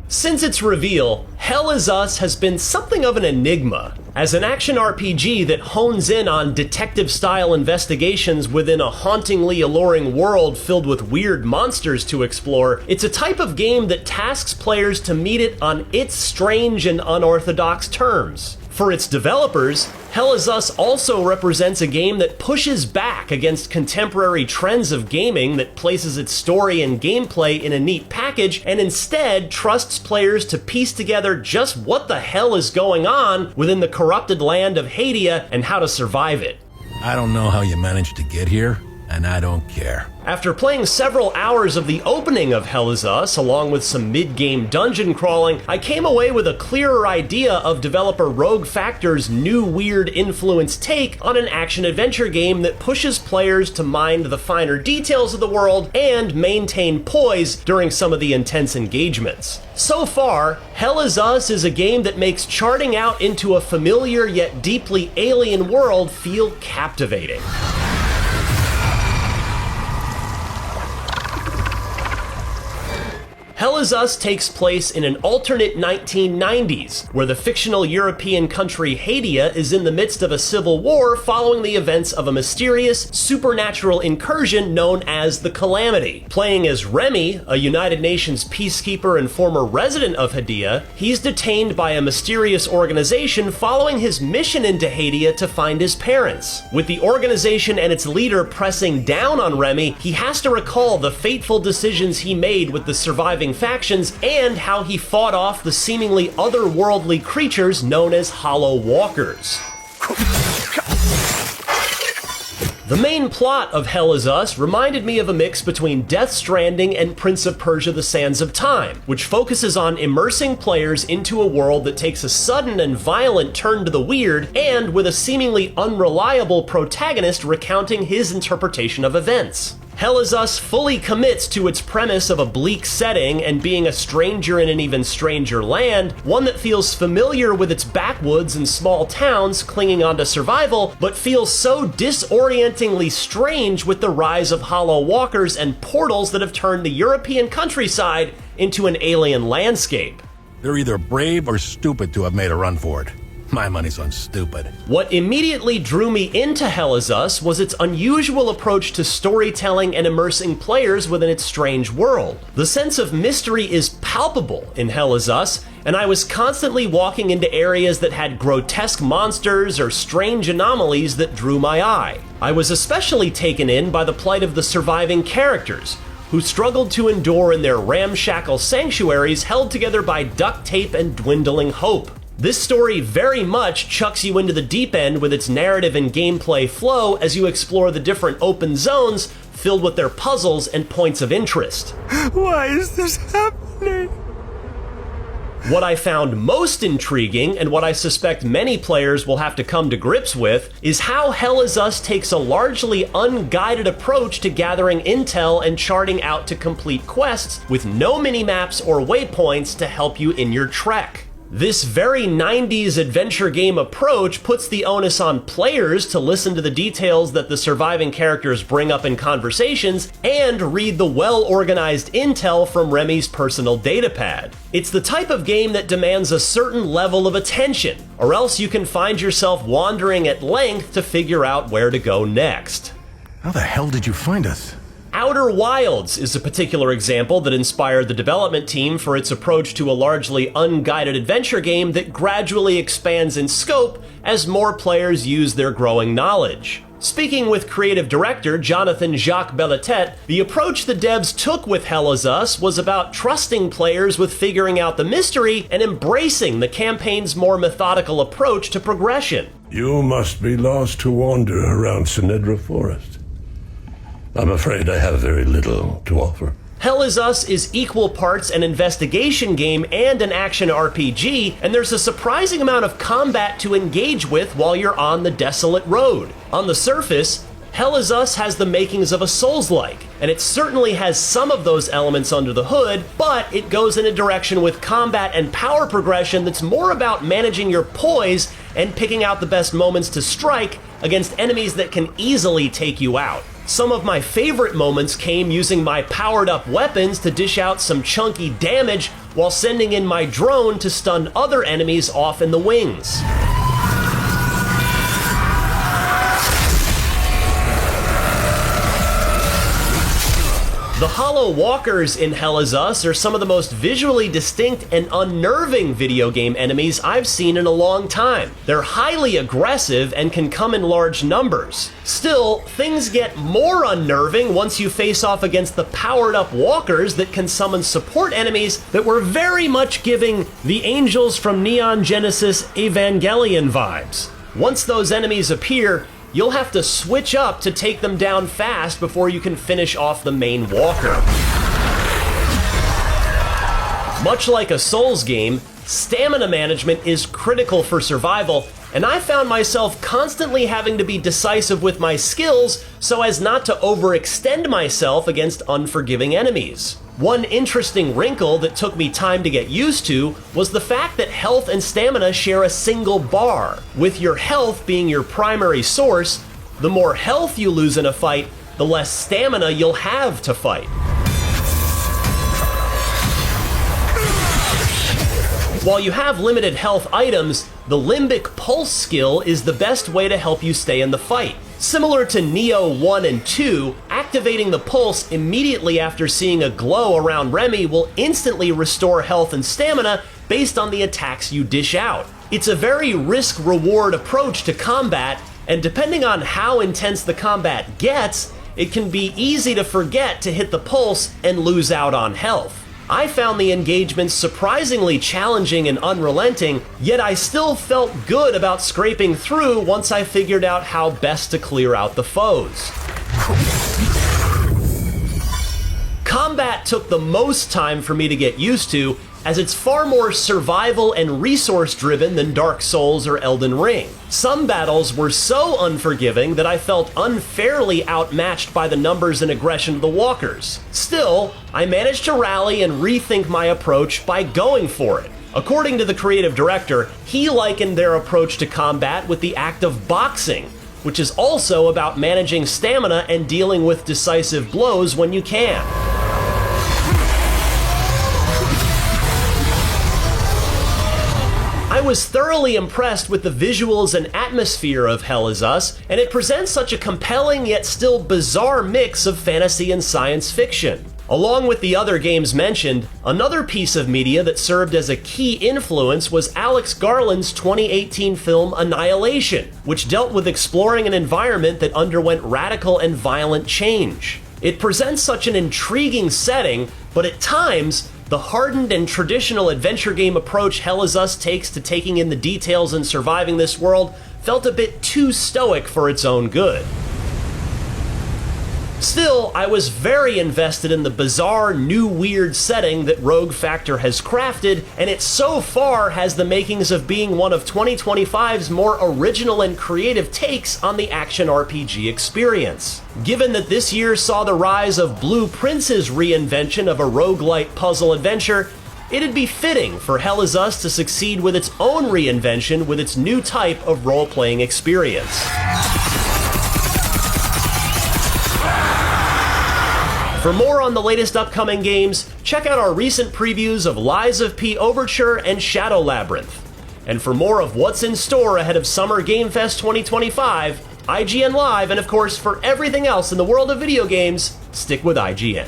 Since its reveal, Hell Is Us has been something of an enigma. As an action RPG that hones in on detective-style investigations within a hauntingly alluring world filled with weird monsters to explore, it's a type of game that tasks players to meet it on its strange and unorthodox terms. For its developers, Hell Is Us also represents a game that pushes back against contemporary trends of gaming that places its story and gameplay in a neat package and instead trusts players to piece together just what the hell is going on within the corrupted land of Hadia and how to survive it. I don't know how you managed to get here, and I don't care. After playing several hours of the opening of Hell Is Us, along with some mid-game dungeon crawling, I came away with a clearer idea of developer Rogue Factor's new weird influence take on an action-adventure game that pushes players to mind the finer details of the world and maintain poise during some of the intense engagements. So far, Hell Is Us is a game that makes charting out into a familiar yet deeply alien world feel captivating. Hell Is Us takes place in an alternate 1990s, where the fictional European country Hadia is in the midst of a civil war following the events of a mysterious, supernatural incursion known as the Calamity. Playing as Remy, a United Nations peacekeeper and former resident of Hadia, he's detained by a mysterious organization following his mission into Hadia to find his parents. With the organization and its leader pressing down on Remy, he has to recall the fateful decisions he made with the surviving factions and how he fought off the seemingly otherworldly creatures known as Hollow Walkers. The main plot of Hell Is Us reminded me of a mix between Death Stranding and Prince of Persia: The Sands of Time, which focuses on immersing players into a world that takes a sudden and violent turn to the weird, and with a seemingly unreliable protagonist recounting his interpretation of events. Hell Is Us fully commits to its premise of a bleak setting and being a stranger in an even stranger land, one that feels familiar with its backwoods and small towns clinging onto survival, but feels so disorientingly strange with the rise of Hollow Walkers and portals that have turned the European countryside into an alien landscape. They're either brave or stupid to have made a run for it. My money's on stupid. What immediately drew me into Hell Is Us was its unusual approach to storytelling and immersing players within its strange world. The sense of mystery is palpable in Hell Is Us, and I was constantly walking into areas that had grotesque monsters or strange anomalies that drew my eye. I was especially taken in by the plight of the surviving characters, who struggled to endure in their ramshackle sanctuaries held together by duct tape and dwindling hope. This story very much chucks you into the deep end with its narrative and gameplay flow as you explore the different open zones filled with their puzzles and points of interest. Why is this happening? What I found most intriguing, and what I suspect many players will have to come to grips with, is how Hell Is Us takes a largely unguided approach to gathering intel and charting out to complete quests with no mini-maps or waypoints to help you in your trek. This very 90s adventure game approach puts the onus on players to listen to the details that the surviving characters bring up in conversations and read the well-organized intel from Remy's personal datapad. It's the type of game that demands a certain level of attention, or else you can find yourself wandering at length to figure out where to go next. How the hell did you find us? Outer Wilds is a particular example that inspired the development team for its approach to a largely unguided adventure game that gradually expands in scope as more players use their growing knowledge. Speaking with creative director Jonathan Jacques Belletet, the approach the devs took with Hell Is Us was about trusting players with figuring out the mystery and embracing the campaign's more methodical approach to progression. You must be lost to wander around Sinedra Forest. I'm afraid I have very little to offer. Hell Is Us is equal parts an investigation game and an action RPG, and there's a surprising amount of combat to engage with while you're on the desolate road. On the surface, Hell Is Us has the makings of a Souls-like, and it certainly has some of those elements under the hood, but it goes in a direction with combat and power progression that's more about managing your poise and picking out the best moments to strike against enemies that can easily take you out. Some of my favorite moments came using my powered-up weapons to dish out some chunky damage while sending in my drone to stun other enemies off in the wings. The Hollow Walkers in Hell Is Us are some of the most visually distinct and unnerving video game enemies I've seen in a long time. They're highly aggressive and can come in large numbers. Still, things get more unnerving once you face off against the powered-up walkers that can summon support enemies that were very much giving the Angels from Neon Genesis Evangelion vibes. Once those enemies appear, you'll have to switch up to take them down fast before you can finish off the main walker. Much like a Souls game, stamina management is critical for survival, and I found myself constantly having to be decisive with my skills so as not to overextend myself against unforgiving enemies. One interesting wrinkle that took me time to get used to was the fact that health and stamina share a single bar. With your health being your primary source, the more health you lose in a fight, the less stamina you'll have to fight. While you have limited health items, the Limbic Pulse skill is the best way to help you stay in the fight. Similar to Neo 1 and 2, activating the pulse immediately after seeing a glow around Remy will instantly restore health and stamina based on the attacks you dish out. It's a very risk-reward approach to combat, and depending on how intense the combat gets, it can be easy to forget to hit the pulse and lose out on health. I found the engagements surprisingly challenging and unrelenting, yet I still felt good about scraping through once I figured out how best to clear out the foes. Combat took the most time for me to get used to, as it's far more survival and resource driven than Dark Souls or Elden Ring. Some battles were so unforgiving that I felt unfairly outmatched by the numbers and aggression of the walkers. Still, I managed to rally and rethink my approach by going for it. According to the creative director, he likened their approach to combat with the act of boxing, which is also about managing stamina and dealing with decisive blows when you can. I was thoroughly impressed with the visuals and atmosphere of Hell Is Us, and it presents such a compelling yet still bizarre mix of fantasy and science fiction. Along with the other games mentioned, another piece of media that served as a key influence was Alex Garland's 2018 film Annihilation, which dealt with exploring an environment that underwent radical and violent change. It presents such an intriguing setting, but at times, the hardened and traditional adventure game approach Hell Is Us takes to taking in the details and surviving this world felt a bit too stoic for its own good. Still, I was very invested in the bizarre, new weird setting that Rogue Factor has crafted, and it so far has the makings of being one of 2025's more original and creative takes on the action RPG experience. Given that this year saw the rise of Blue Prince's reinvention of a roguelite puzzle adventure, it'd be fitting for Hell Is Us to succeed with its own reinvention with its new type of role-playing experience. For more on the latest upcoming games, check out our recent previews of Lies of P Overture and Shadow Labyrinth. And for more of what's in store ahead of Summer Game Fest 2025, IGN Live, and of course for everything else in the world of video games, stick with IGN.